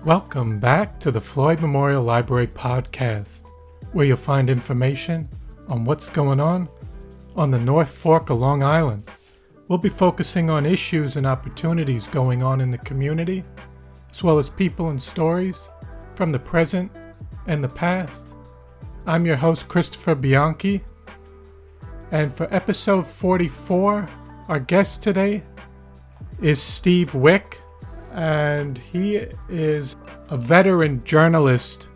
Welcome back to the Floyd Memorial Library podcast, where you'll find information on what's going on the North Fork of Long Island. We'll be focusing on issues and opportunities going on in the community, as well as people and stories from the present and the past. I'm your host, Christopher Bianchi, and for episode 44, our guest today is Steve Wick, and he is a veteran journalist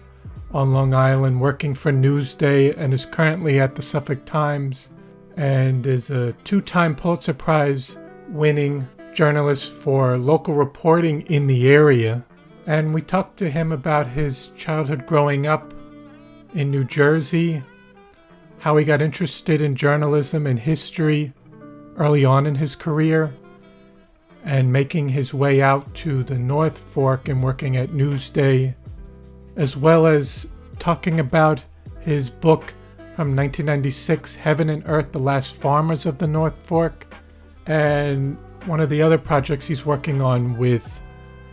on Long Island working for Newsday and is currently at the Suffolk Times and is a two-time Pulitzer Prize-winning journalist for local reporting in the area. And we talked to him about his childhood growing up in New Jersey, how he got interested in journalism and history early on in his career, and making his way out to the North Fork and working at Newsday, as well as talking about his book from 1996, Heaven and Earth, The Last Farmers of the North Fork, and one of the other projects he's working on with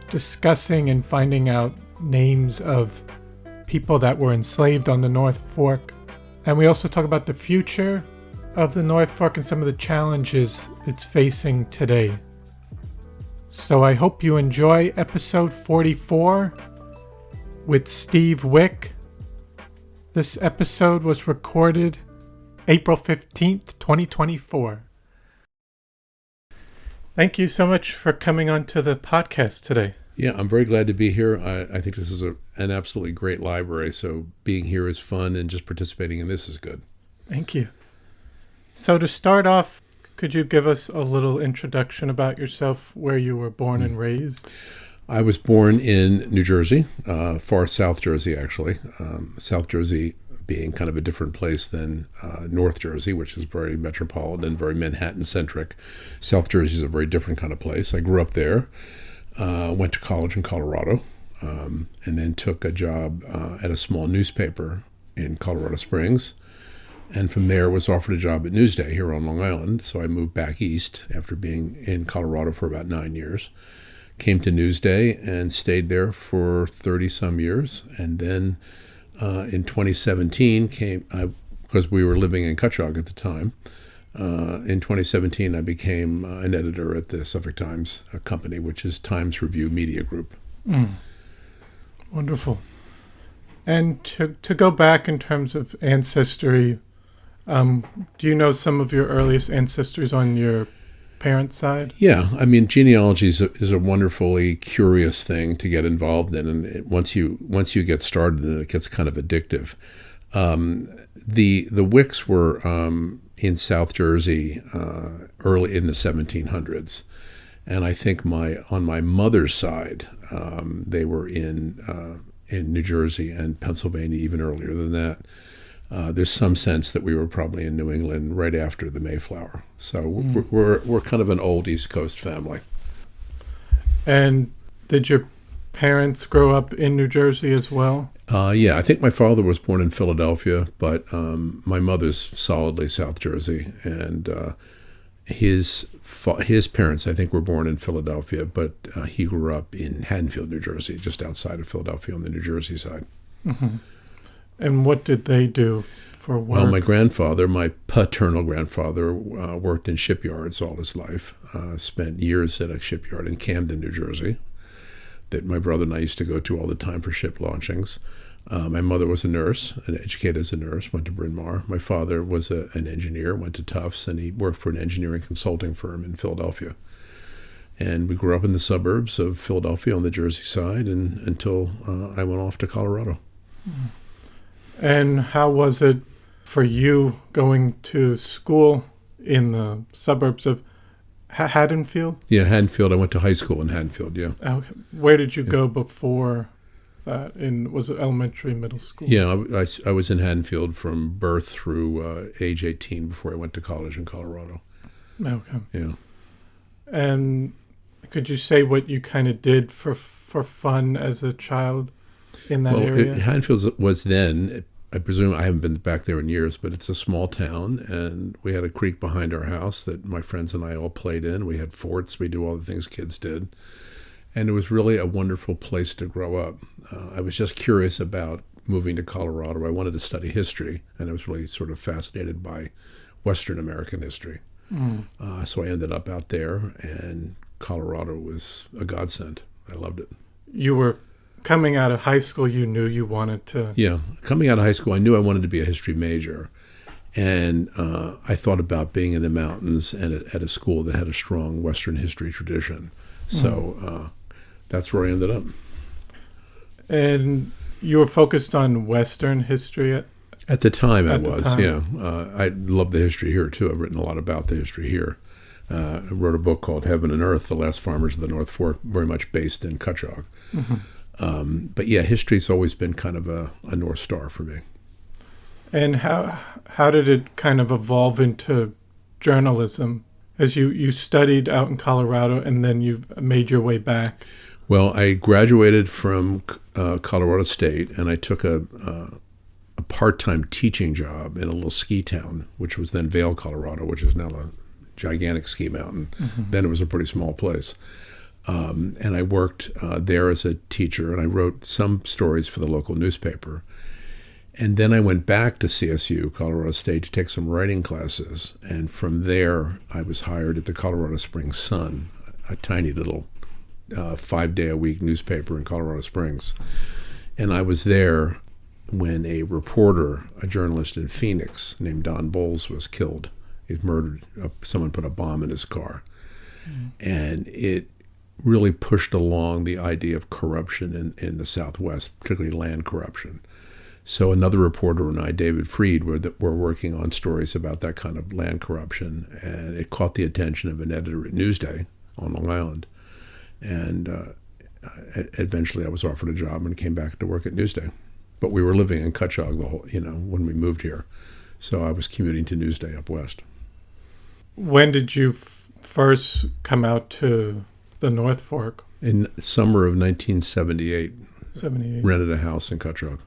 discussing and finding out names of people that were enslaved on the North Fork. And we also talk about the future of the North Fork and some of the challenges it's facing today. So I hope you enjoy episode 44 with Steve Wick. This episode was recorded April 15th, 2024. Thank you so much for coming on to the podcast today. Yeah, I'm very glad to be here. I think this is an absolutely great library, so being here is fun, and just participating in this is good. Thank you. So to start off, could you give us a little introduction about yourself, where you were born and raised? I was born in New Jersey, far South Jersey, actually. South Jersey being kind of a different place than North Jersey, which is very metropolitan, very Manhattan-centric. South Jersey is a very different kind of place. I grew up there, went to college in Colorado, and then took a job at a small newspaper in Colorado Springs. And from there was offered a job at Newsday here on Long Island. So I moved back east after being in Colorado for about 9 years. Came to Newsday and stayed there for 30-some years. And then in 2017 because we were living in Cutchogue at the time. In 2017, I became an editor at the Suffolk Times company, which is Times Review Media Group. Wonderful. And to go back in terms of ancestry, do you know some of your earliest ancestors on your parents' side? Yeah, I mean, genealogy is a wonderfully curious thing to get involved in, and once you get started, it gets kind of addictive. The Wicks were in South Jersey early in the 1700s, and I think on my mother's side, they were in New Jersey and Pennsylvania even earlier than that. There's some sense that we were probably in New England right after the Mayflower. So we're kind of an old East Coast family. And did your parents grow up in New Jersey as well? Yeah, I think my father was born in Philadelphia, but my mother's solidly South Jersey, and his parents, I think, were born in Philadelphia, but he grew up in Haddonfield, New Jersey, just outside of Philadelphia on the New Jersey side. Mm-hmm. And what did they do for work? Well, my paternal grandfather, worked in shipyards all his life, spent years at a shipyard in Camden, New Jersey, that my brother and I used to go to all the time for ship launchings. My mother was a nurse, educated as a nurse, went to Bryn Mawr. My father was an engineer, went to Tufts, and he worked for an engineering consulting firm in Philadelphia. And we grew up in the suburbs of Philadelphia on the Jersey side until I went off to Colorado. And how was it for you going to school in the suburbs of Haddonfield? Yeah, Haddonfield. I went to high school in Haddonfield, yeah. Okay. Where did you go before that? Was it elementary, middle school? Yeah, I was in Haddonfield from birth through age 18 before I went to college in Colorado. Okay. Yeah. And could you say what you kind of did for fun as a child? in that area? Haddonfield was then, I presume, I haven't been back there in years, but it's a small town, and we had a creek behind our house that my friends and I all played in. We had forts. We do all the things kids did. And it was really a wonderful place to grow up. I was just curious about moving to Colorado. I wanted to study history, and I was really sort of fascinated by Western American history. So I ended up out there, and Colorado was a godsend. I loved it. You were coming out of high school, you knew you wanted to... Yeah, coming out of high school, I knew I wanted to be a history major. And I thought about being in the mountains and at a school that had a strong Western history tradition. So that's where I ended up. And you were focused on Western history at the time? I was, time. Yeah. I love the history here, too. I've written a lot about the history here. I wrote a book called Heaven and Earth, The Last Farmers of the North Fork, very much based in Cutchogue. But yeah, history's always been kind of a North Star for me. And how did it kind of evolve into journalism as you studied out in Colorado and then you made your way back? Well, I graduated from Colorado State, and I took a part-time teaching job in a little ski town, which was then Vail, Colorado, which is now a gigantic ski mountain. Then it was a pretty small place. And I worked there as a teacher, and I wrote some stories for the local newspaper. And then I went back to CSU, Colorado State, to take some writing classes. And from there, I was hired at the Colorado Springs Sun, a tiny little 5-day-a-week newspaper in Colorado Springs. And I was there when a reporter, a journalist in Phoenix named Don Bowles, was killed. He was murdered. Someone put a bomb in his car. And it really pushed along the idea of corruption in the Southwest, particularly land corruption. So another reporter and I, David Freed, were working on stories about that kind of land corruption, and it caught the attention of an editor at Newsday on Long Island. And eventually I was offered a job and came back to work at Newsday. But we were living in Cutchogue when we moved here. So I was commuting to Newsday up west. When did you first come out to the North Fork? In summer of 1978. 78. Rented a house in Cutchogue.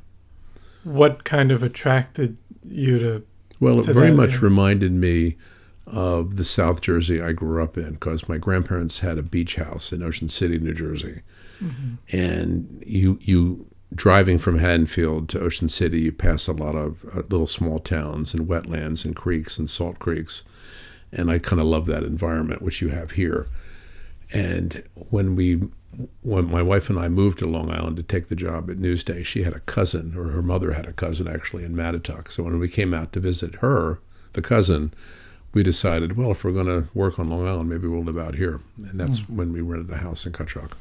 What kind of attracted you to... Well, it very much reminded me of the South Jersey I grew up in, because my grandparents had a beach house in Ocean City, New Jersey. And you driving from Haddonfield to Ocean City, you pass a lot of little small towns and wetlands and creeks and salt creeks. And I kind of love that environment, which you have here. And when my wife and I moved to Long Island to take the job at Newsday, she had a cousin, or her mother had a cousin actually, in Mattituck. So when we came out to visit her, the cousin, we decided, well, if we're going to work on Long Island, maybe we'll live out here. And that's when we rented a house in Cutchogue.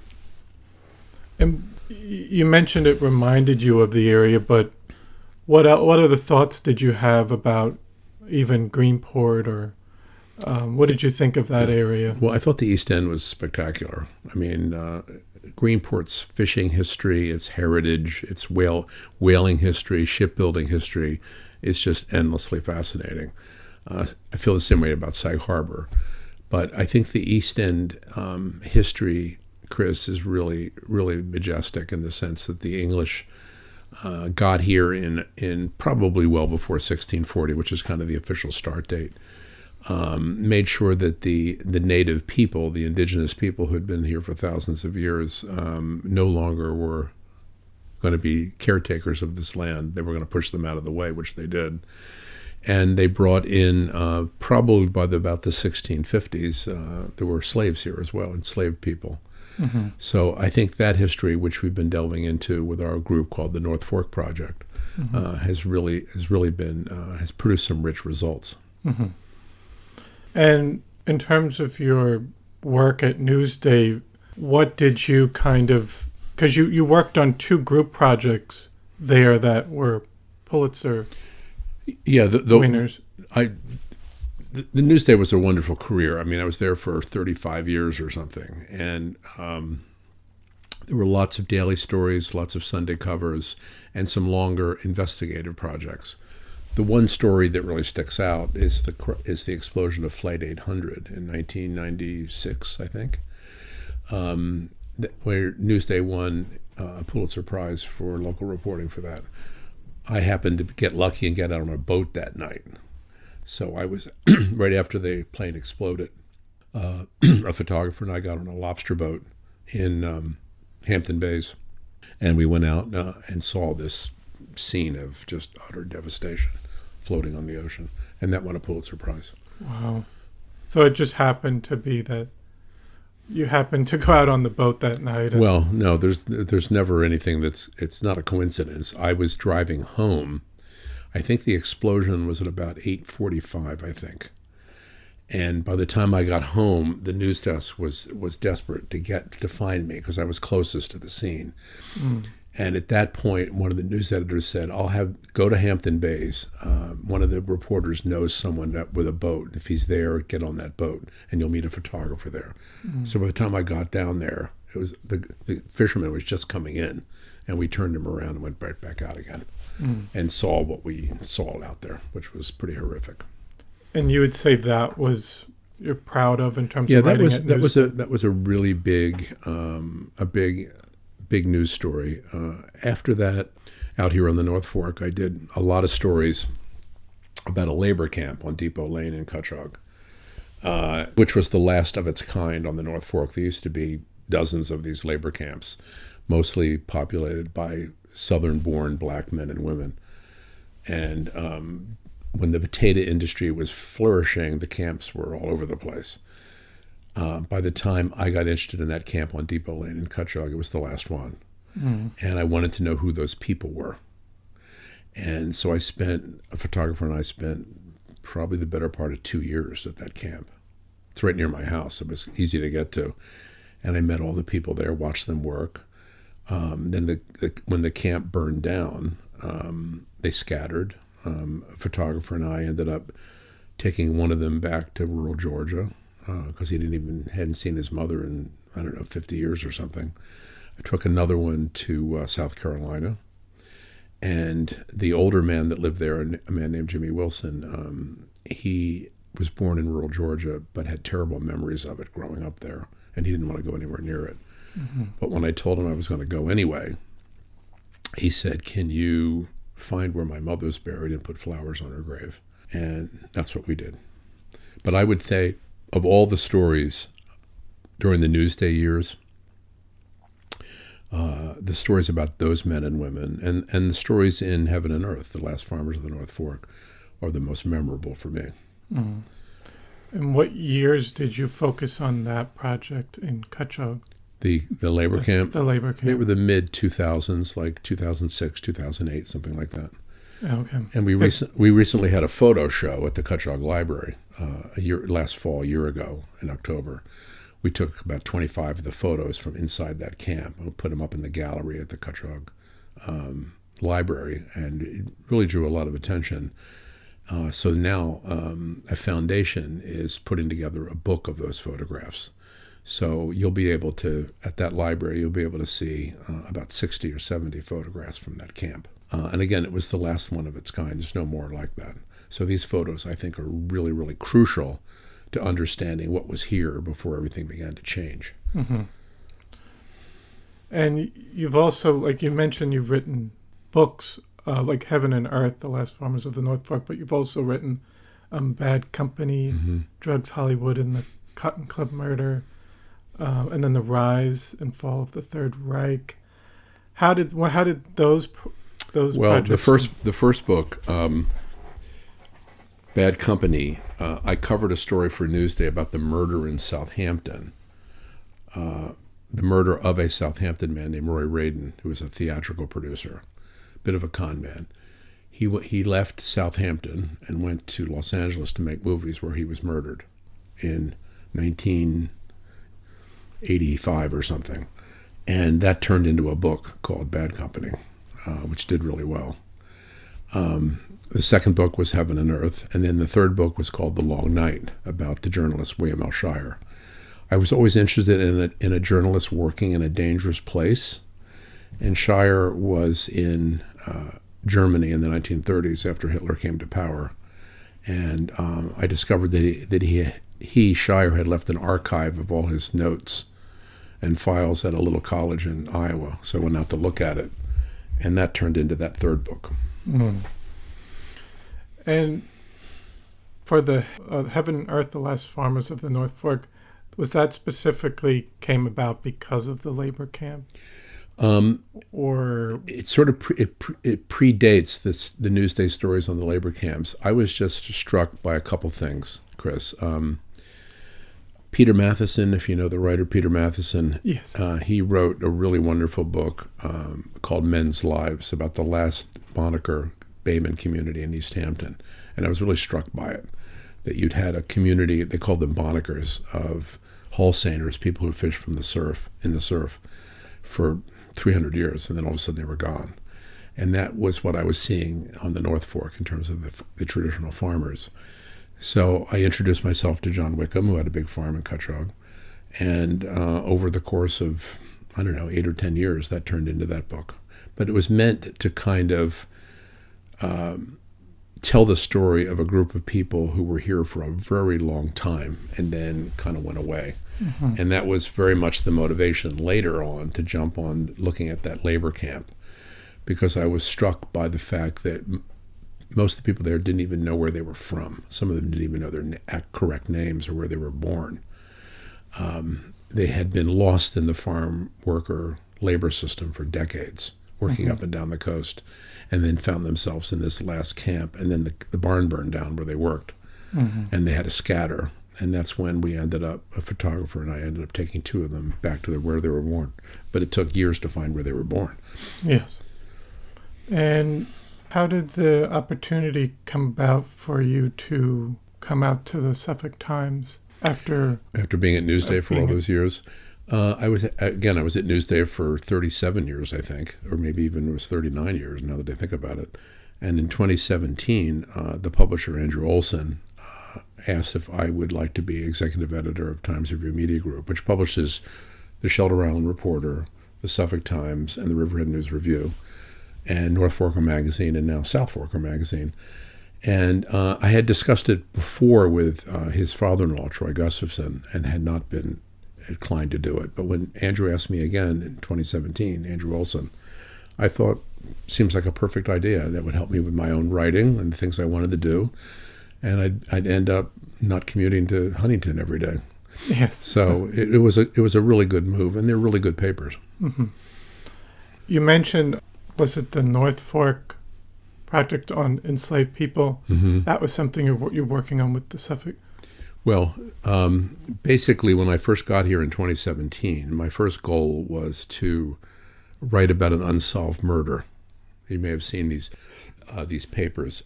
And you mentioned it reminded you of the area, but what other thoughts did you have about even Greenport, or what did you think of that area? Well, I thought the East End was spectacular. I mean, Greenport's fishing history, its heritage, its whaling history, shipbuilding history is just endlessly fascinating. I feel the same way about Sag Harbor. But I think the East End history, Chris, is really, really majestic in the sense that the English got here in probably well before 1640, which is kind of the official start date. Made sure that the native people, the indigenous people who had been here for thousands of years, no longer were going to be caretakers of this land. They were going to push them out of the way, which they did. And they brought in, probably by about the 1650s, there were slaves here as well, enslaved people. So I think that history, which we've been delving into with our group called the North Fork Project, has produced some rich results. And in terms of your work at Newsday, what did you because you worked on 2 group projects there that were Pulitzer winners. The Newsday was a wonderful career. I mean, I was there for 35 years or something. And there were lots of daily stories, lots of Sunday covers, and some longer investigative projects. The one story that really sticks out is the explosion of Flight 800 in 1996, I think, where Newsday won a Pulitzer Prize for local reporting for that. I happened to get lucky and get out on a boat that night. So I was, right after the plane exploded, a photographer and I got on a lobster boat in Hampton Bays. And we went out and saw this scene of just utter devastation floating on the ocean. And that won a Pulitzer Prize. Wow. So it just happened to be that you happened to go out on the boat that night. Well, no, there's never anything it's not a coincidence. I was driving home. I think the explosion was at about 8:45, I think. And by the time I got home, the news desk was desperate to find me because I was closest to the scene. Mm. And at that point, one of the news editors said, go to Hampton Bays. One of the reporters knows someone with a boat. If he's there, get on that boat, and you'll meet a photographer there. Mm. So by the time I got down there, it was the fisherman was just coming in, and we turned him around and went right back out again, and saw what we saw out there, which was pretty horrific. And you would say that was you're proud of in terms of writing that was a really big big news story. After that, out here on the North Fork, I did a lot of stories about a labor camp on Depot Lane in Cutchogue, which was the last of its kind on the North Fork. There used to be dozens of these labor camps, mostly populated by Southern-born black men and women. And when the potato industry was flourishing, the camps were all over the place. By the time I got interested in that camp on Depot Lane in Cutchogue, it was the last one. Mm. And I wanted to know who those people were. And so a photographer and I spent probably the better part of 2 years at that camp. It's right near my house. It was easy to get to. And I met all the people there, watched them work. Then when the camp burned down, they scattered. A photographer and I ended up taking one of them back to rural Georgia, because he hadn't seen his mother in, 50 years or something. I took another one to South Carolina, and the older man that lived there, a man named Jimmy Wilson, he was born in rural Georgia but had terrible memories of it growing up there, and he didn't want to go anywhere near it. Mm-hmm. But when I told him I was going to go anyway, he said, "Can you find where my mother's buried and put flowers on her grave?" And that's what we did. But I would say, of all the stories during the Newsday years, the stories about those men and women, and the stories in Heaven and Earth, The Last Farmers of the North Fork, are the most memorable for me. Mm. And what years did you focus on that project in Cutchogue? The labor camp? The labor camp. They were the mid-2000s, like 2006, 2008, something like that. Okay. And we recently had a photo show at the Cutchogue Library last fall, a year ago in October. We took about 25 of the photos from inside that camp and put them up in the gallery at the Cutchogue Library, and it really drew a lot of attention. So now a foundation is putting together a book of those photographs. So you'll be able to, at that library, you'll be able to see about 60 or 70 photographs from that camp. And again, it was the last one of its kind. There's no more like that. So these photos, I think, are really, really crucial to understanding what was here before everything began to change. Mm-hmm. And you've also, like you mentioned, you've written books like Heaven and Earth, The Last Farmers of the North Fork, but you've also written Bad Company, mm-hmm. Drugs, Hollywood, and the Cotton Club Murder, and then The Rise and Fall of the Third Reich. How did those projects? The first book, Bad Company, I covered a story for Newsday about the murder in Southampton, the murder of a Southampton man named Roy Radin, who was a theatrical producer, a bit of a con man. He left Southampton and went to Los Angeles to make movies, where he was murdered in 1985 or something. And that turned into a book called Bad Company, which did really well. The second book was Heaven and Earth, and then the third book was called The Long Night, about the journalist William L. Shirer. I was always interested in a journalist working in a dangerous place, and Shirer was in Germany in the 1930s after Hitler came to power, and I discovered that Shirer had left an archive of all his notes and files at a little college in Iowa. So I went out to look at it, and that turned into that third book. Mm. And for the Heaven and Earth, the Last Farmers of the North Fork, was that specifically came about because of the labor camp? Or it sort of it predates the Newsday stories on the labor camps. I was just struck by a couple things, Chris. Peter Matheson, if you know the writer Peter Matheson, yes, he wrote a really wonderful book called Men's Lives about the last Bonnaker Bayman community in East Hampton. And I was really struck by it, that you'd had a community, they called them Bonnakers, of Holsteiners, people who fished from the surf, for 300 years, and then all of a sudden they were gone. And that was what I was seeing on the North Fork in terms of the traditional farmers. So I introduced myself to John Wickham, who had a big farm in Cutchogue. And over the course of, 8 or 10 years, that turned into that book. But it was meant to kind of tell the story of a group of people who were here for a very long time and then kind of went away. Mm-hmm. And that was very much the motivation later on to jump on looking at that labor camp, because I was struck by the fact that most of the people there didn't even know where they were from. Some of them didn't even know their correct names or where they were born. They had been lost in the farm worker labor system for decades, working mm-hmm. up and down the coast, and then found themselves in this last camp, and then the barn burned down where they worked, mm-hmm. and they had to scatter. And that's when we ended up, a photographer and I ended up taking two of them back to where they were born. But it took years to find where they were born. Yes. And how did the opportunity come about for you to come out to the Suffolk Times after being at Newsday for all those years? I was at Newsday for 37 years, I think, or maybe even it was 39 years now that I think about it. And in 2017, the publisher, Andrew Olson, asked if I would like to be executive editor of Times Review Media Group, which publishes the Shelter Island Reporter, the Suffolk Times, and the Riverhead News Review, and North Forker Magazine, and now South Forker Magazine. And I had discussed it before with his father-in-law, Troy Gustafson, and had not been inclined to do it. But when Andrew asked me again in 2017, Andrew Olson, I thought, seems like a perfect idea that would help me with my own writing and the things I wanted to do. And I'd end up not commuting to Huntington every day. Yes. So it was a really good move, and they're really good papers. Mm-hmm. You mentioned, was it the North Fork project on enslaved people? Mm-hmm. That was something you're working on with the Suffolk. Well, basically, when I first got here in 2017, my first goal was to write about an unsolved murder. You may have seen these papers.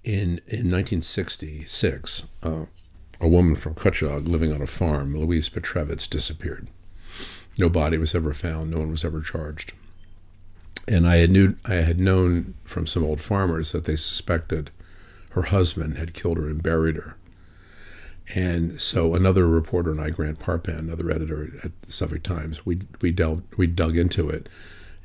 In 1966, a woman from Cutchogue living on a farm, Louise Petrevitz, disappeared. No body was ever found. No one was ever charged. And I had known from some old farmers that they suspected her husband had killed her and buried her. And so another reporter and I, Grant Parpan, another editor at the Suffolk Times, we dug into it.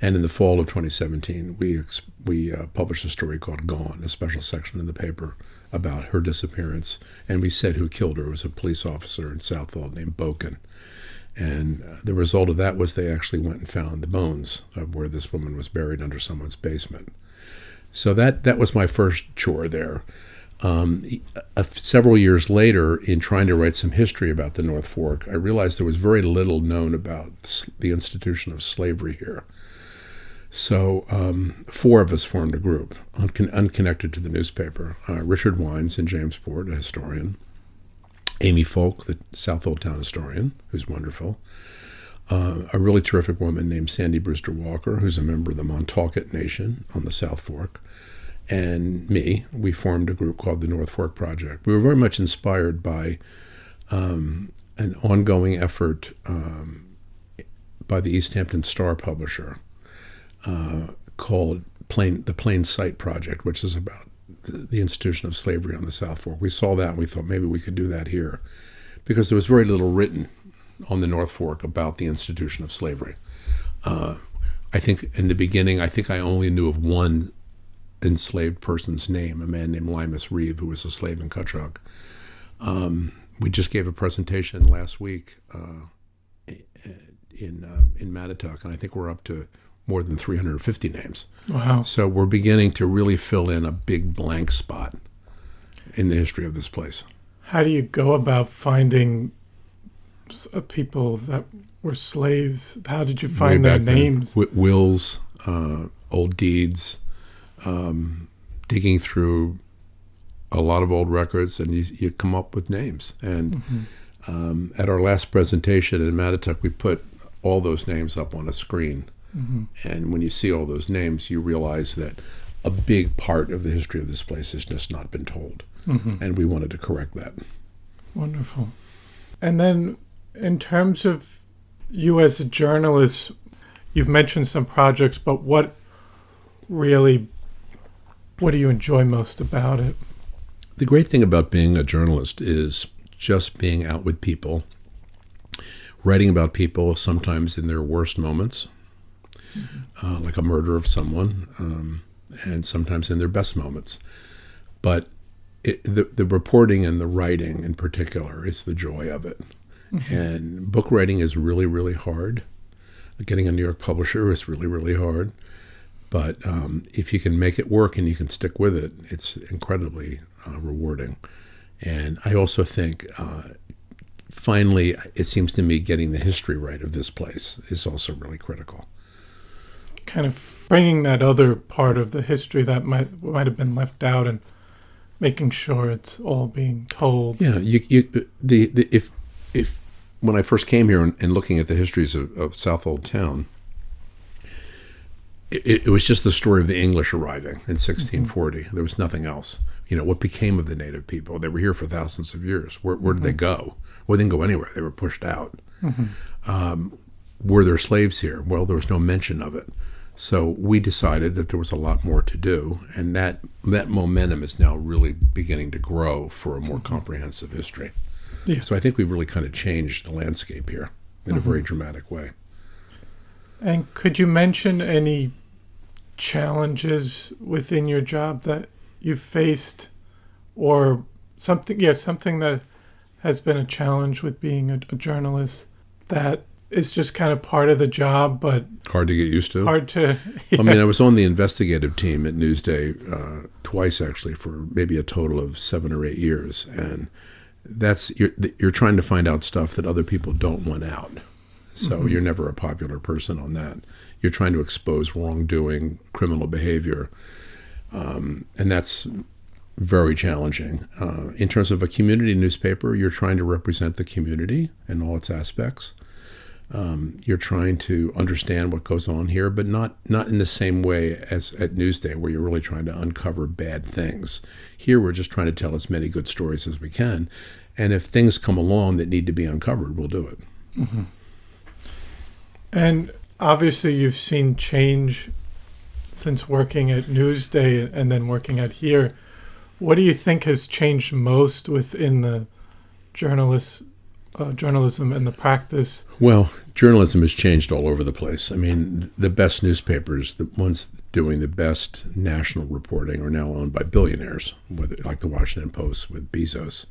And in the fall of 2017, we published a story called Gone, a special section in the paper about her disappearance. And we said who killed her. It was a police officer in Southall named Boken. And the result of that was they actually went and found the bones of where this woman was buried under someone's basement. So that was my first chore there. Several years later, in trying to write some history about the North Fork, I realized there was very little known about the institution of slavery here. So 4 of us formed a group, unconnected to the newspaper. Richard Wines in Jamesport, a historian. Amy Folk, the South Old Town historian, who's wonderful. A really terrific woman named Sandy Brewster Walker, who's a member of the Montaukett Nation on the South Fork. And me, we formed a group called the North Fork Project. We were very much inspired by an ongoing effort by the East Hampton Star publisher called the Plain Sight Project, which is about the institution of slavery on the South Fork. We saw that and we thought maybe we could do that here, because there was very little written on the North Fork about the institution of slavery. I think in the beginning, I only knew of one enslaved person's name, a man named Limas Reeve, who was a slave in Cutchogue. We just gave a presentation last week in Mattituck, and I think we're up to more than 350 names. Wow. So we're beginning to really fill in a big blank spot in the history of this place. How do you go about finding people that were slaves? How did you find their names? Wills, old deeds, digging through a lot of old records, and you come up with names. And at our last presentation in Mattituck, we put all those names up on a screen. And when you see all those names, you realize that a big part of the history of this place has just not been told. And we wanted to correct that. Wonderful. And then in terms of you as a journalist, you've mentioned some projects, but what do you enjoy most about it? The great thing about being a journalist is just being out with people, writing about people sometimes in their worst moments, like a murder of someone, and sometimes in their best moments. But the reporting and the writing in particular is the joy of it. And book writing is really, really hard. Getting a New York publisher is really, really hard. But if you can make it work and you can stick with it, it's incredibly rewarding. And I also think, finally, it seems to me getting the history right of this place is also really critical. Kind of bringing that other part of the history that might have been left out and making sure it's all being told. Yeah, if when I first came here and looking at the histories of South Old Town, it was just the story of the English arriving in 1640. There was nothing else. What became of the native people? They were here for thousands of years. Where did they go? Well, they didn't go anywhere. They were pushed out. Were there slaves here? Well, there was no mention of it. So we decided that there was a lot more to do, and that momentum is now really beginning to grow for a more comprehensive history. Yeah. So I think we've really kind of changed the landscape here in a very dramatic way. And could you mention any challenges within your job that you've faced, or something that has been a challenge with being a journalist that is just kind of part of the job, but hard to get used to? Yeah. I mean, I was on the investigative team at Newsday twice, actually, for maybe a total of 7 or 8 years. And you're trying to find out stuff that other people don't want out. So you're never a popular person on that. You're trying to expose wrongdoing, criminal behavior, and that's very challenging. In terms of a community newspaper, you're trying to represent the community in all its aspects. You're trying to understand what goes on here, but not in the same way as at Newsday, where you're really trying to uncover bad things. Here, we're just trying to tell as many good stories as we can, and if things come along that need to be uncovered, we'll do it. And obviously, you've seen change since working at Newsday and then working at here. What do you think has changed most within the journalism and the practice? Well, journalism has changed all over the place. I mean, the best newspapers, the ones doing the best national reporting, are now owned by billionaires, like the Washington Post with Bezos.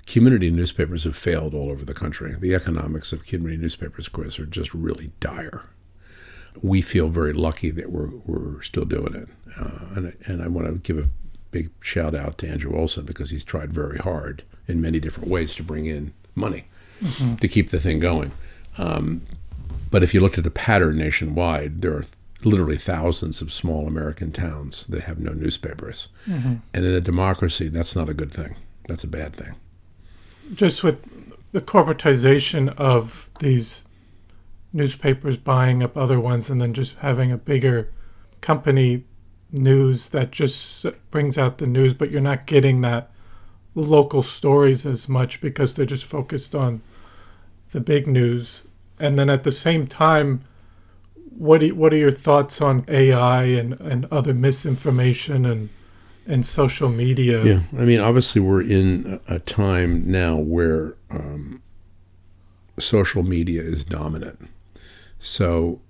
Community newspapers have failed all over the country. The economics of community newspapers, of course, are just really dire. We feel very lucky that we're still doing it. And I want to give a big shout out to Andrew Olson, because he's tried very hard in many different ways to bring in money to keep the thing going. But if you looked at the pattern nationwide, there are literally thousands of small American towns that have no newspapers. And in a democracy, that's not a good thing. That's a bad thing. Just with the corporatization of these newspapers buying up other ones and then just having a bigger company news that just brings out the news, but you're not getting that local stories as much because they're just focused on the big news. And then at the same time, what are your thoughts on AI and other misinformation and social media? Yeah, I mean, obviously we're in a time now where social media is dominant. So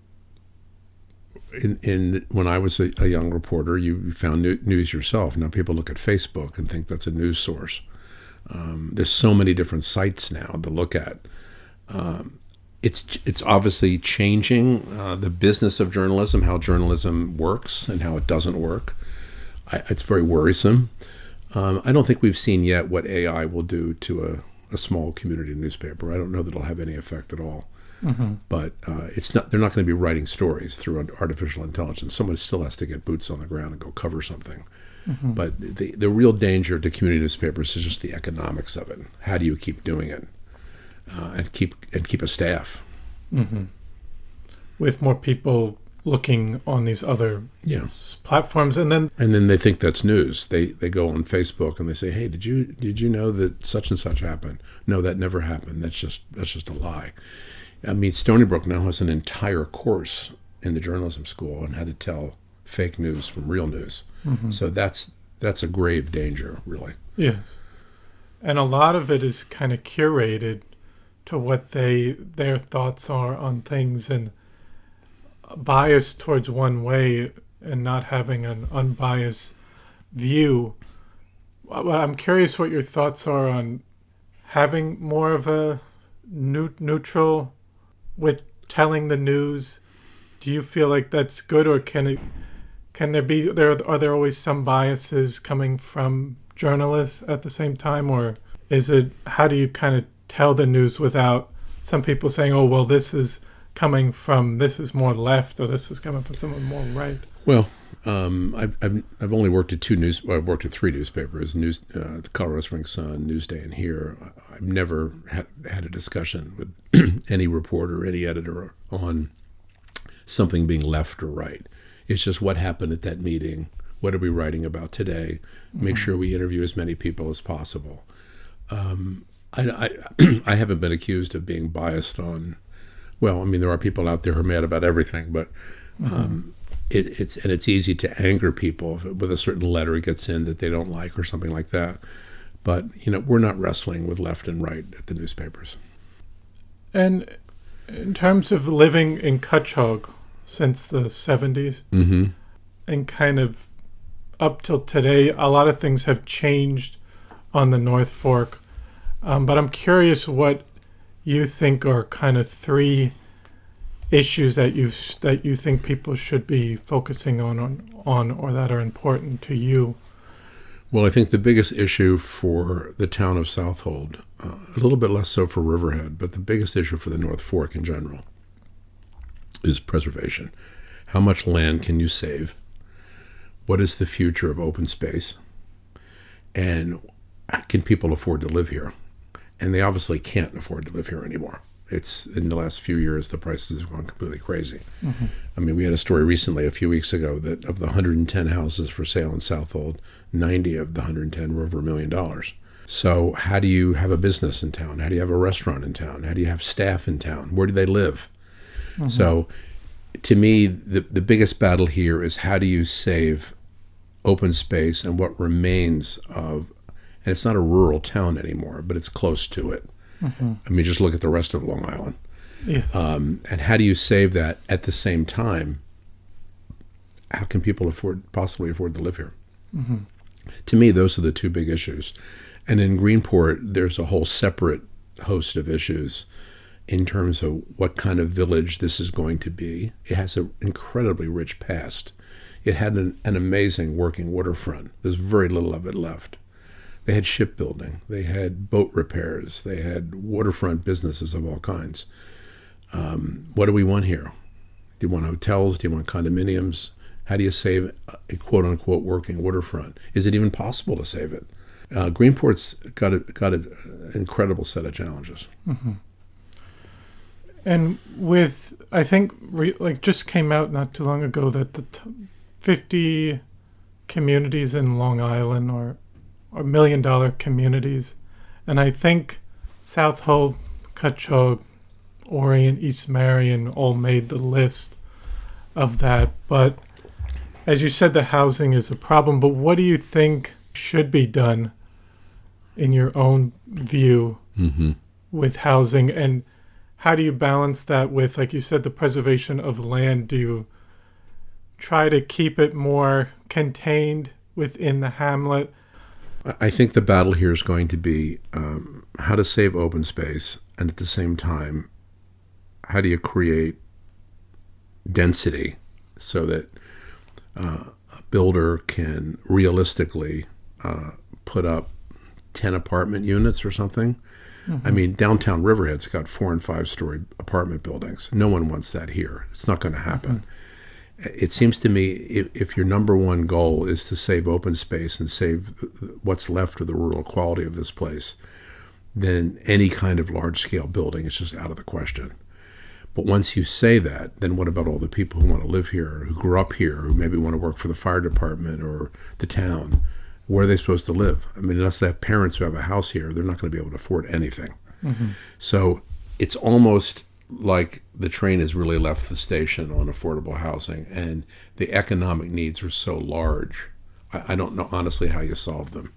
when I was a young reporter, you found news yourself. Now people look at Facebook and think that's a news source. There's so many different sites now to look at. it's obviously changing the business of journalism, how journalism works and how it doesn't work. It's very worrisome. I don't think we've seen yet what AI will do to a small community newspaper. I don't know that it'll have any effect at all. Mm-hmm. But it's not. They're not going to be writing stories through artificial intelligence. Someone still has to get boots on the ground and go cover something. Mm-hmm. But the real danger to community newspapers is just the economics of it. How do you keep doing it and keep a staff? Mm-hmm. With more people looking on these other platforms, and then they think that's news. They go on Facebook and they say, "Hey, did you know that such and such happened?" No, that never happened. That's just a lie. I mean, Stony Brook now has an entire course in the journalism school on how to tell fake news from real news. Mm-hmm. So that's a grave danger, really. Yes, and a lot of it is kind of curated to what their thoughts are on things, and biased towards one way and not having an unbiased view. Well, I'm curious what your thoughts are on having more of a neutral with telling the news. Do you feel like that's good, or can there always some biases coming from journalists at the same time, or is it, how do you kind of tell the news without some people saying, oh, well, this is more left, or this is coming from someone more right? Well, I've only worked at I've worked at 3 newspapers: the Colorado Springs Sun, Newsday, and here. I've never had a discussion with any reporter, any editor on something being left or right. It's just what happened at that meeting. What are we writing about today? Make sure we interview as many people as possible. I haven't been accused of being biased on. Well, I mean, there are people out there who are mad about everything, but it's easy to anger people with a certain letter gets in that they don't like or something like that. But we're not wrestling with left and right at the newspapers. And in terms of living in Cutchogue since the 70s, mm-hmm. and kind of up till today, a lot of things have changed on the North Fork. But I'm curious what you think are kind of 3 issues that you think people should be focusing on or that are important to you. Well, I think the biggest issue for the town of Southold, a little bit less so for Riverhead, but the biggest issue for the North Fork in general is preservation. How much land can you save? What is the future of open space? And can people afford to live here? And they obviously can't afford to live here anymore. It's in the last few years, the prices have gone completely crazy. Mm-hmm. I mean, we had a story recently, a few weeks ago, that of the 110 houses for sale in Southold, 90 of the 110 were over $1 million. So how do you have a business in town? How do you have a restaurant in town? How do you have staff in town? Where do they live? Mm-hmm. So to me, the biggest battle here is how do you save open space and what remains of, and it's not a rural town anymore, but it's close to it. Mm-hmm. I mean, just look at the rest of Long Island. Yeah. And how do you save that at the same time? How can people possibly afford to live here? Mm-hmm. To me, those are the 2 big issues. And in Greenport, there's a whole separate host of issues in terms of what kind of village this is going to be. It has an incredibly rich past. It had an amazing working waterfront. There's very little of it left. They had shipbuilding, they had boat repairs, they had waterfront businesses of all kinds. What do we want here? Do you want hotels? Do you want condominiums? How do you save a quote-unquote working waterfront? Is it even possible to save it? Greenport's got an incredible set of challenges. Mm-hmm. And with, I think, just came out not too long ago that the 50 communities in Long Island are $1 million communities, and I think Southold, Cutchogue, Orient, East Marion all made the list of that. But as you said, the housing is a problem. But what do you think should be done, in your own view, mm-hmm. with housing, and how do you balance that with, like you said, the preservation of land? Do you try to keep it more contained within the hamlet? I think the battle here is going to be how to save open space and at the same time how do you create density so that a builder can realistically put up 10 apartment units or something. I mean, downtown Riverhead's got 4 and 5 story apartment buildings. No one wants that here. It's not going to happen. It seems to me if your number one goal is to save open space and save what's left of the rural quality of this place, then any kind of large-scale building is just out of the question. But once you say that, then what about all the people who want to live here, who grew up here, who maybe want to work for the fire department or the town? Where are they supposed to live? I mean, unless they have parents who have a house here, they're not going to be able to afford anything. So it's almost like the train has really left the station on affordable housing, and the economic needs are so large. I don't know, honestly, how you solve them.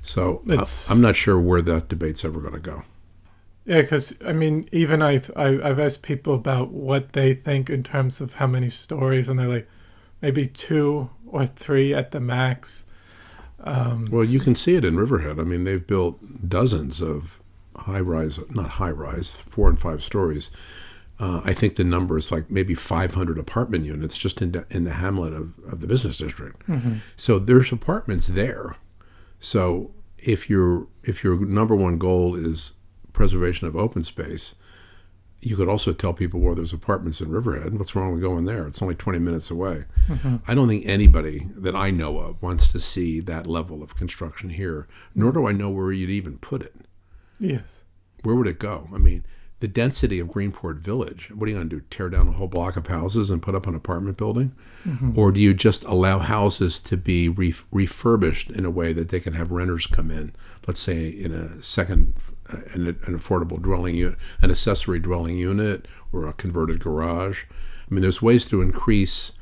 So I'm not sure where that debate's ever going to go. Yeah, because, I mean, even I've asked people about what they think in terms of how many stories, and they're like, maybe 2 or 3 at the max. Well, you can see it in Riverhead. I mean, they've built dozens of not high-rise, 4 and 5 stories. I think the number is like maybe 500 apartment units just in the hamlet of the business district. So there's apartments there. So if your number one goal is preservation of open space, you could also tell people, well, there's apartments in Riverhead. What's wrong with going there? It's only 20 minutes away. I don't think anybody that I know of wants to see that level of construction here, nor do I know where you'd even put it. Yes. Where would it go? I mean, the density of Greenport Village, what are you going to do, tear down a whole block of houses and put up an apartment building? Or do you just allow houses to be refurbished in a way that they can have renters come in, let's say in a second, an affordable dwelling unit, an accessory dwelling unit, or a converted garage? I mean, there's ways to increase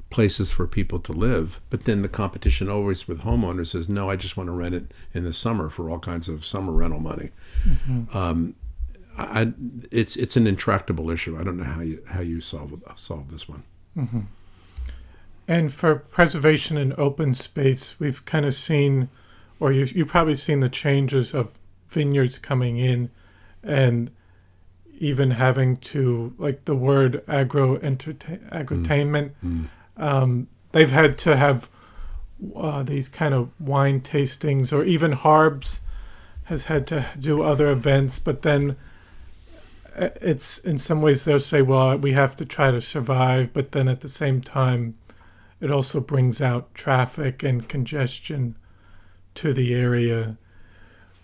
places for people to live, but then the competition always with homeowners is, no, I just want to rent it in the summer for all kinds of summer rental money. It's an intractable issue. I don't know how you solve this one. And for preservation and open space, we've kind of seen, or you've probably seen the changes of vineyards coming in, and even having to, like the word agrotainment. They've had to have these kind of wine tastings, or even Harbs has had to do other events, but then it's in some ways they'll say, well, we have to try to survive, but then at the same time it also brings out traffic and congestion to the area.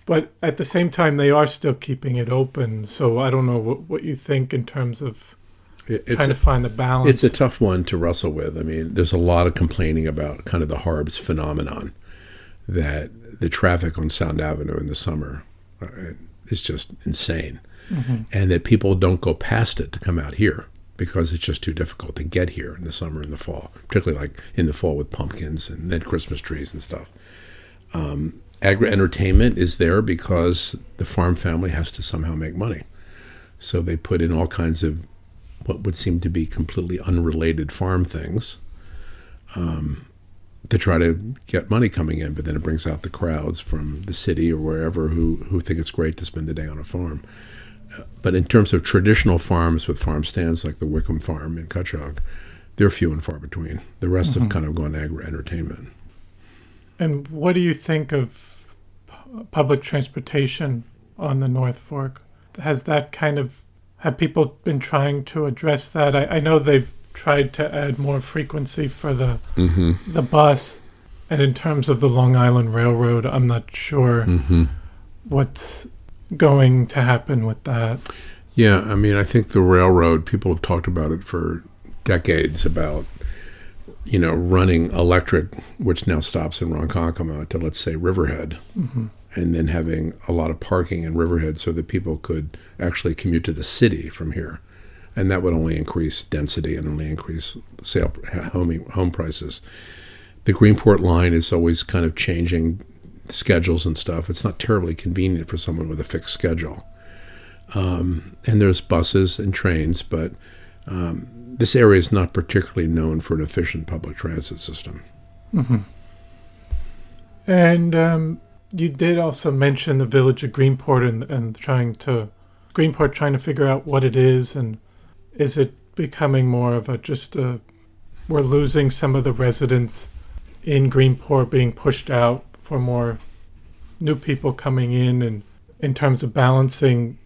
But at the same time, they are still keeping it open. So I don't know what you think in terms of trying to find the balance. It's a tough one to wrestle with. I mean, there's a lot of complaining about kind of the Harbs phenomenon, that the traffic on Sound Avenue in the summer is just insane. And that people don't go past it to come out here because it's just too difficult to get here in the summer and the fall, particularly like in the fall with pumpkins and then Christmas trees and stuff. Agri-entertainment is there because the farm family has to somehow make money. So they put in all kinds of what would seem to be completely unrelated farm things to try to get money coming in, but then it brings out the crowds from the city or wherever who think it's great to spend the day on a farm. But in terms of traditional farms with farm stands like the Wickham Farm in Cutchogue, they're few and far between. The rest have kind of gone agri-entertainment. And what do you think of public transportation on the North Fork? Have people been trying to address that? I know they've tried to add more frequency for the bus. And in terms of the Long Island Railroad, I'm not sure what's going to happen with that. Yeah, I mean, I think the railroad, people have talked about it for decades, about running electric, which now stops in Ronkonkoma, to, let's say, Riverhead, and then having a lot of parking in Riverhead so that people could actually commute to the city from here. And that would only increase density and only increase home prices. The Greenport line is always kind of changing schedules and stuff. It's not terribly convenient for someone with a fixed schedule. And there's buses and trains, but this area is not particularly known for an efficient public transit system. And you did also mention the village of Greenport and trying to figure out what it is and is it becoming more of we're losing some of the residents in Greenport, being pushed out for more new people coming in, and in terms of balancing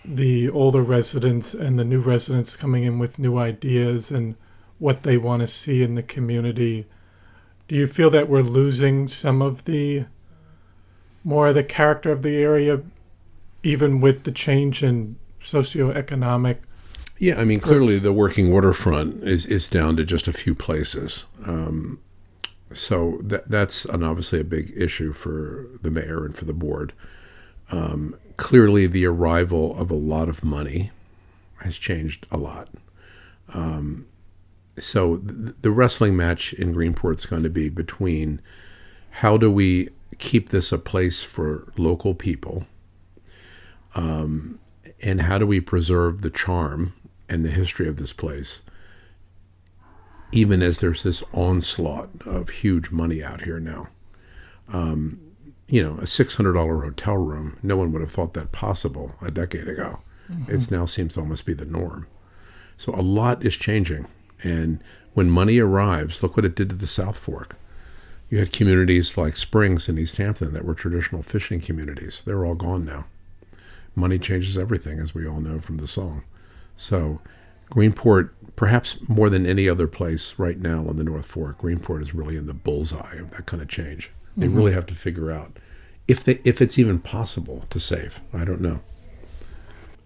the older residents and the new residents coming in with new ideas and what they want to see in the community? Do you feel that we're losing some of the more of the character of the area, even with the change in socioeconomic? Yeah, I mean, clearly the working waterfront is down to just a few places. So that's obviously a big issue for the mayor and for the board. Clearly, the arrival of a lot of money has changed a lot. So the wrestling match in Greenport is going to be between how do we keep this a place for local people, and how do we preserve the charm and the history of this place, even as there's this onslaught of huge money out here now. A $600 hotel room, no one would have thought that possible a decade ago. Mm-hmm. It now seems to almost be the norm. So a lot is changing. And when money arrives, look what it did to the South Fork. You had communities like Springs and East Hampton that were traditional fishing communities. They're all gone now. Money changes everything, as we all know from the song. So Greenport, perhaps more than any other place right now on the North Fork, Greenport is really in the bullseye of that kind of change. They really have to figure out if it's even possible to save. I don't know.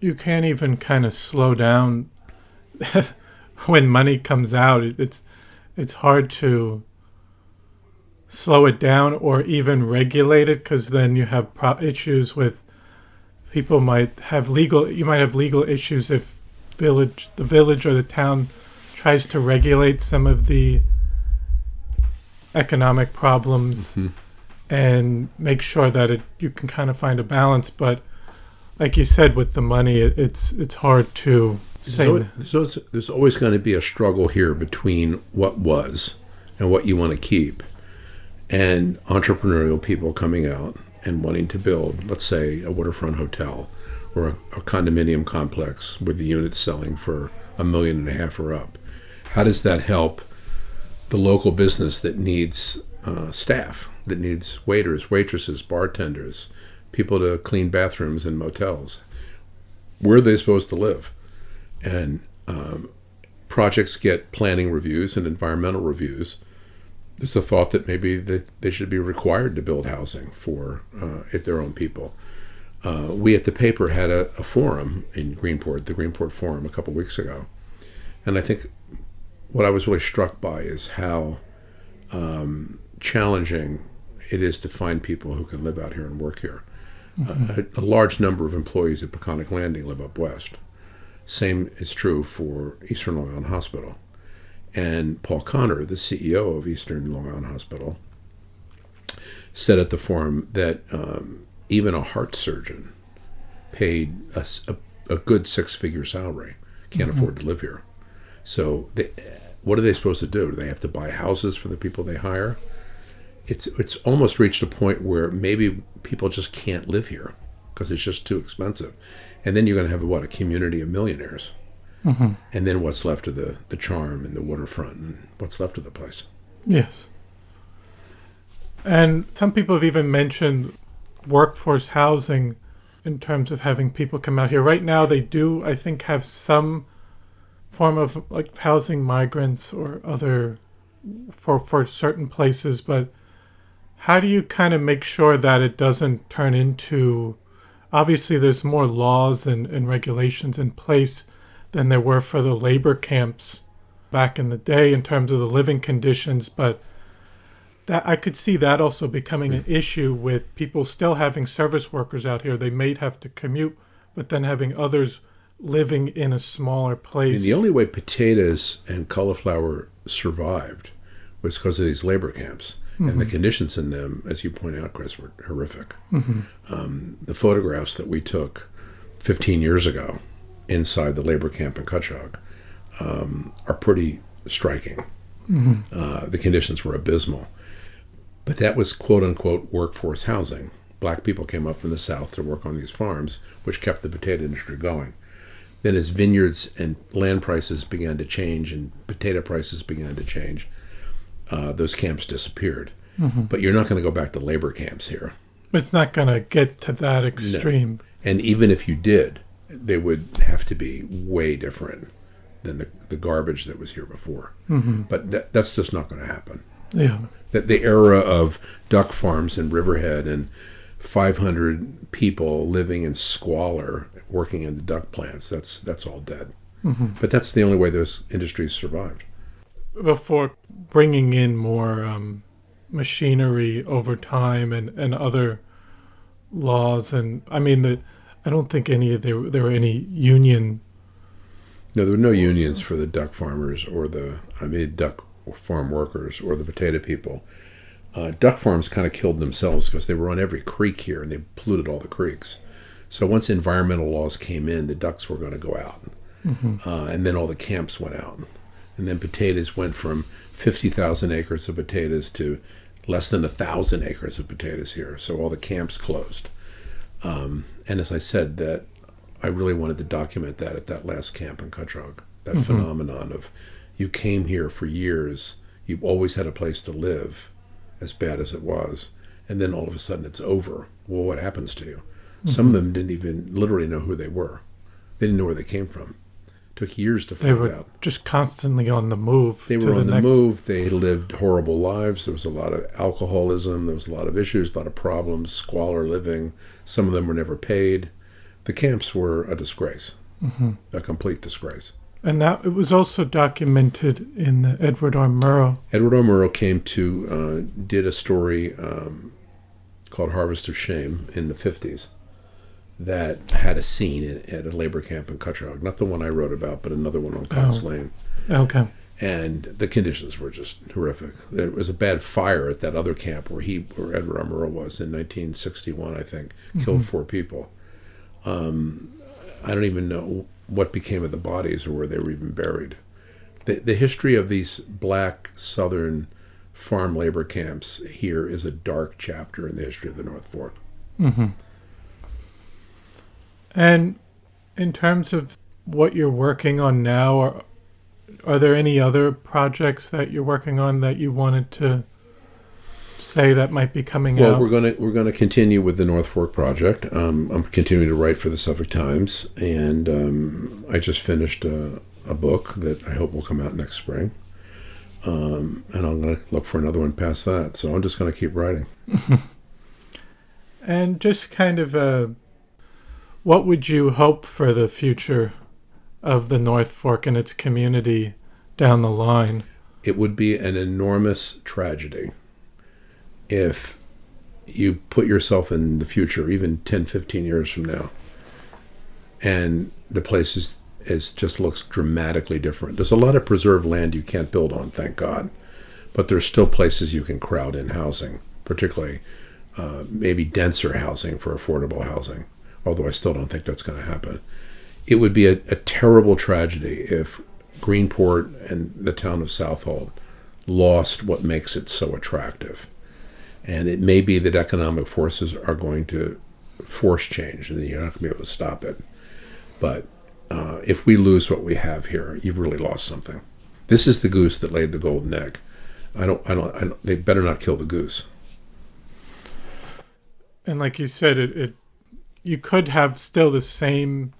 You can't even kind of slow down when money comes out. It's hard to slow it down or even regulate it, because then you have issues with people. You might have legal issues if the village or the town tries to regulate some of the economic problems and make sure that you can kind of find a balance. But like you said, with the money, it's hard to say. There's always going to be a struggle here between what was and what you want to keep, and entrepreneurial people coming out and wanting to build, let's say, a waterfront hotel or a condominium complex with the units selling for $1.5 million or up. How does that help the local business that needs staff, that needs waiters, waitresses, bartenders, people to clean bathrooms in motels? Where are they supposed to live? And projects get planning reviews and environmental reviews. There's a thought that maybe they should be required to build housing for their own people. We at the paper had a forum in Greenport, the Greenport Forum, a couple weeks ago. And I think what I was really struck by is how challenging it is to find people who can live out here and work here. A large number of employees at Peconic Landing live up west. Same is true for Eastern Long Island Hospital. And Paul Connor, the CEO of Eastern Long Island Hospital, said at the forum that even a heart surgeon paid a good six-figure salary can't afford to live here. So what are they supposed to do? Do they have to buy houses for the people they hire? It's almost reached a point where maybe people just can't live here because it's just too expensive. And then you're going to have, a community of millionaires. And then what's left of the charm and the waterfront, and what's left of the place? Yes. And some people have even mentioned workforce housing in terms of having people come out here. Right now they do, I think, have some form of like housing migrants or other for certain places, but how do you kind of make sure that it doesn't turn into, obviously there's more laws and regulations in place than there were for the labor camps back in the day in terms of the living conditions, but that I could see that also becoming an issue with people still having service workers out here. They may have to commute, but then having others living in a smaller place. And the only way potatoes and cauliflower survived was because of these labor camps. And the conditions in them, as you point out, Chris, were horrific. The photographs that we took 15 years ago inside the labor camp in Cutchogue are pretty striking. The conditions were abysmal. But that was quote-unquote workforce housing. Black people came up from the South to work on these farms, which kept the potato industry going. Then as vineyards and land prices began to change and potato prices began to change, those camps disappeared. But you're not going to go back to labor camps here. It's not going to get to that extreme. No. And even if you did, they would have to be way different than the garbage that was here before. But that's just not going to happen. Yeah. The era of duck farms in Riverhead and 500 people living in squalor working in the duck plants, that's all dead. But that's the only way those industries survived. Before bringing in more machinery over time and other laws, and I mean, I don't think there were any union. No, there were no unions for the duck farmers or duck farm workers or the potato people. Duck farms kind of killed themselves because they were on every creek here and they polluted all the creeks. So once environmental laws came in, the ducks were going to go out. And then all the camps went out. And then potatoes went from 50,000 acres of potatoes to less than 1,000 acres of potatoes here. So all the camps closed. And as I said, that I really wanted to document that at that last camp in Cutchogue, that phenomenon of you came here for years, you've always had a place to live, as bad as it was, and then all of a sudden it's over. Well, what happens to you? Some of them didn't even literally know who they were. They didn't know where they came from. It took years to find out. They were just constantly on the move. They were on the move. They lived horrible lives. There was a lot of alcoholism. There was a lot of issues, a lot of problems, squalor living. Some of them were never paid. The camps were a disgrace, a complete disgrace. And that it was also documented in the Edward R. Murrow. Edward R. Murrow did a story called Harvest of Shame in the 50s that had a scene at a labor camp in Cutchogue. Not the one I wrote about, but another one on Cox Lane. Okay. And the conditions were just horrific. There was a bad fire at that other camp where Edward R. Murrow was in 1961, I think, killed 4 people. I don't even know what became of the bodies or where they were even buried. The history of these black southern farm labor camps here is a dark chapter in the history of the North Fork. And in terms of what you're working on now, are there any other projects that you're working on that you wanted to say that might be coming out? Well, we're gonna continue with the North Fork project. I'm continuing to write for the Suffolk Times, and I just finished a book that I hope will come out next spring. And I'm gonna look for another one past that. So I'm just gonna keep writing. And just kind of, what would you hope for the future of the North Fork and its community down the line? It would be an enormous tragedy if you put yourself in the future, even 10, 15 years from now, and the place is just looks dramatically different. There's a lot of preserved land you can't build on, thank God, but there's still places you can crowd in housing, particularly maybe denser housing for affordable housing, although I still don't think that's going to happen. It would be a terrible tragedy if Greenport and the town of Southold lost what makes it so attractive. And it may be that economic forces are going to force change, and you're not going to be able to stop it. But if we lose what we have here, you've really lost something. This is the goose that laid the golden egg. They better not kill the goose. And like you said, you could have still the same.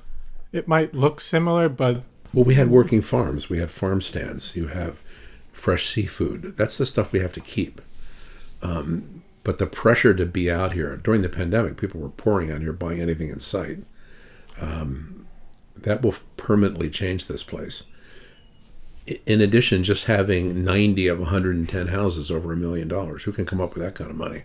It might look similar, but we had working farms. We had farm stands. You have fresh seafood. That's the stuff we have to keep. But the pressure to be out here during the pandemic, people were pouring out here buying anything in sight. That will permanently change this place. In addition, just having 90 of 110 houses over $1 million, who can come up with that kind of money?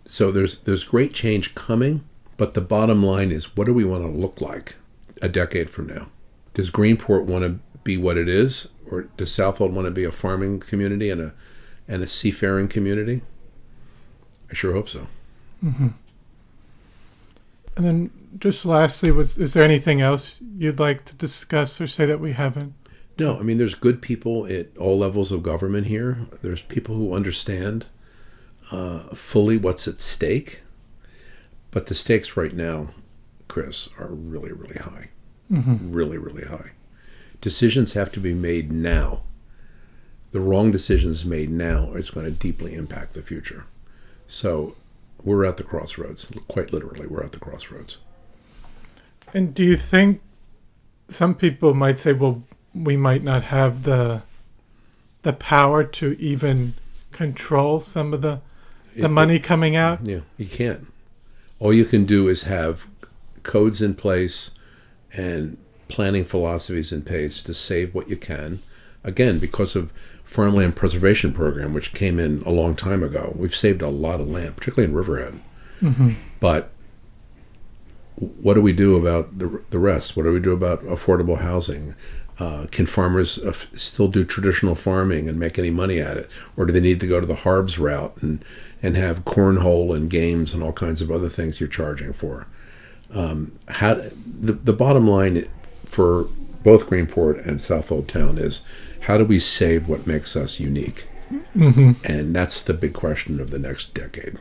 So there's great change coming, but the bottom line is, what do we want to look like a decade from now? Does Greenport want to be what it is, or does Southold want to be a farming community and a seafaring community? I sure hope so. And then just lastly, is there anything else you'd like to discuss or say that we haven't? No, I mean, there's good people at all levels of government here. There's people who understand fully what's at stake. But the stakes right now, Chris, are really, really high. really, really high. Decisions have to be made now. The wrong decisions made now is going to deeply impact the future. So we're at the crossroads. Quite literally, we're at the crossroads. And do you think some people might say, well, we might not have the power to even control some of the money coming out? Yeah, you can't. All you can do is have codes in place and planning philosophies in place to save what you can. Again, because of Farmland Preservation Program, which came in a long time ago, we've saved a lot of land, particularly in Riverhead. But what do we do about the rest? What do we do about affordable housing? Can farmers still do traditional farming and make any money at it? Or do they need to go to the Harbs route and have cornhole and games and all kinds of other things you're charging for? The bottom line for both Greenport and South Old Town is, how do we save what makes us unique? And that's the big question of the next decade.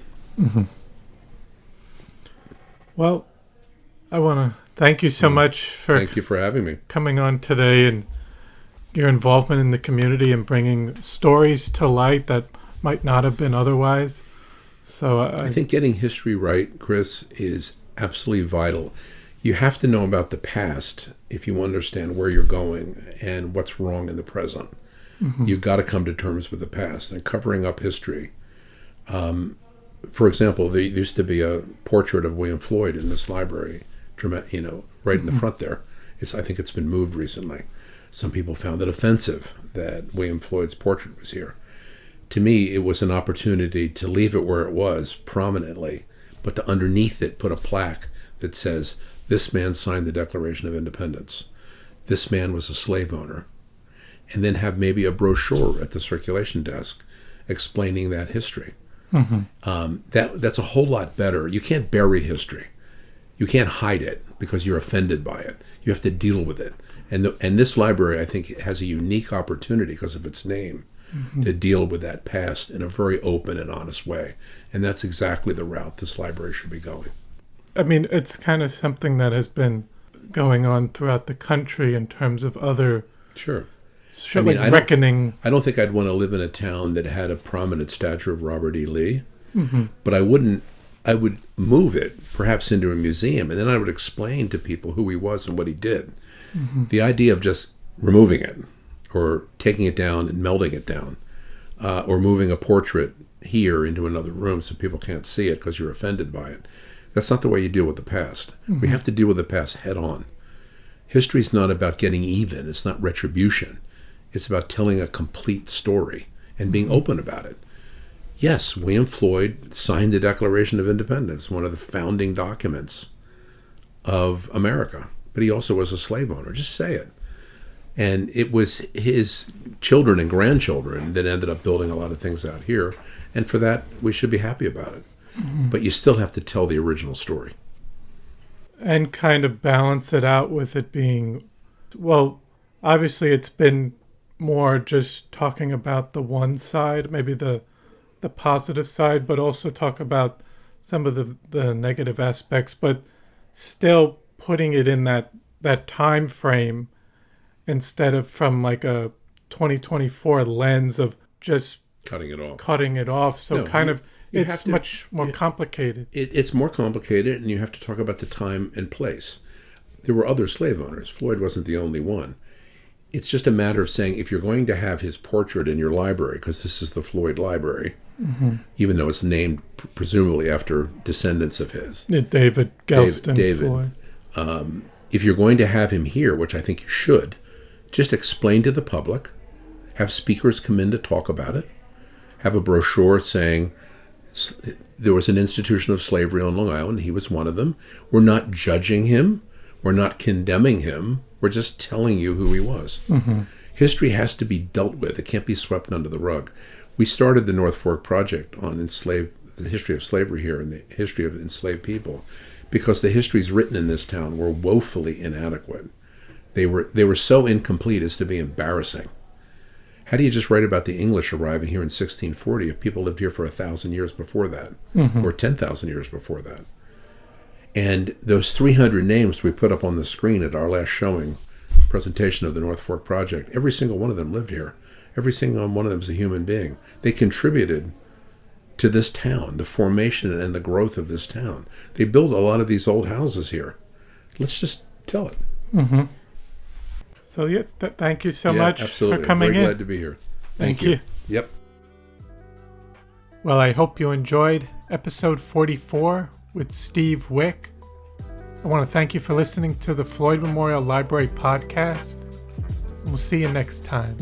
Well, I want to thank you so much for Thank you for having me. coming on today and your involvement in the community and bringing stories to light that might not have been otherwise. So I think getting history right, Chris, is absolutely vital. You have to know about the past if you understand where you're going and what's wrong in the present. You've got to come to terms with the past and covering up history. For example, there used to be a portrait of William Floyd in this library, right in the front there. I think it's been moved recently. Some people found it offensive that William Floyd's portrait was here. To me, it was an opportunity to leave it where it was prominently, but to underneath it put a plaque that says, this man signed the Declaration of Independence. This man was a slave owner. And then have maybe a brochure at the circulation desk explaining that history. That's a whole lot better. You can't bury history. You can't hide it because you're offended by it. You have to deal with it. And this library, I think, has a unique opportunity because of its name to deal with that past in a very open and honest way. And that's exactly the route this library should be going. I mean, it's kind of something that has been going on throughout the country in terms of other reckoning. I don't think I'd want to live in a town that had a prominent statue of Robert E. Lee, but I would move it perhaps into a museum, and then I would explain to people who he was and what he did. The idea of just removing it or taking it down and melting it down, or moving a portrait here into another room so people can't see it because you're offended by it, that's not the way you deal with the past. We have to deal with the past head on. History's not about getting even. It's not retribution. It's about telling a complete story and being open about it. Yes, William Floyd signed the Declaration of Independence, one of the founding documents of America, but he also was a slave owner. Just say it. And it was his children and grandchildren that ended up building a lot of things out here, and for that, we should be happy about it. But you still have to tell the original story. And kind of balance it out with it being, well, obviously it's been more just talking about the one side, maybe the positive side, but also talk about some of the negative aspects, but still putting it in that time frame instead of from like a 2024 lens of just cutting it off. So it's much more complicated. It's more complicated, and you have to talk about the time and place. There were other slave owners. Floyd wasn't the only one. It's just a matter of saying, if you're going to have his portrait in your library, because this is the Floyd Library, even though it's named presumably after descendants of his. David Gelston Floyd. If you're going to have him here, which I think you should, just explain to the public, have speakers come in to talk about it, have a brochure saying there was an institution of slavery on Long Island. He was one of them. We're not judging him. We're not condemning him. We're just telling you who he was. History has to be dealt with. It can't be swept under the rug. We started the North Fork Project on the history of slavery here and the history of enslaved people because the histories written in this town were woefully inadequate. They were so incomplete as to be embarrassing. How do you just write about the English arriving here in 1640 if people lived here for 1,000 years before that, or 10,000 years before that? And those 300 names we put up on the screen at our last showing, presentation of the North Fork Project, every single one of them lived here. Every single one of them is a human being. They contributed to this town, the formation and the growth of this town. They built a lot of these old houses here. Let's just tell it. Mm-hmm. So yes, thank you so much absolutely. for coming Very in. glad to be here. Thank you. Yep. Well, I hope you enjoyed episode 44 with Steve Wick. I want to thank you for listening to the Floyd Memorial Library podcast. We'll see you next time.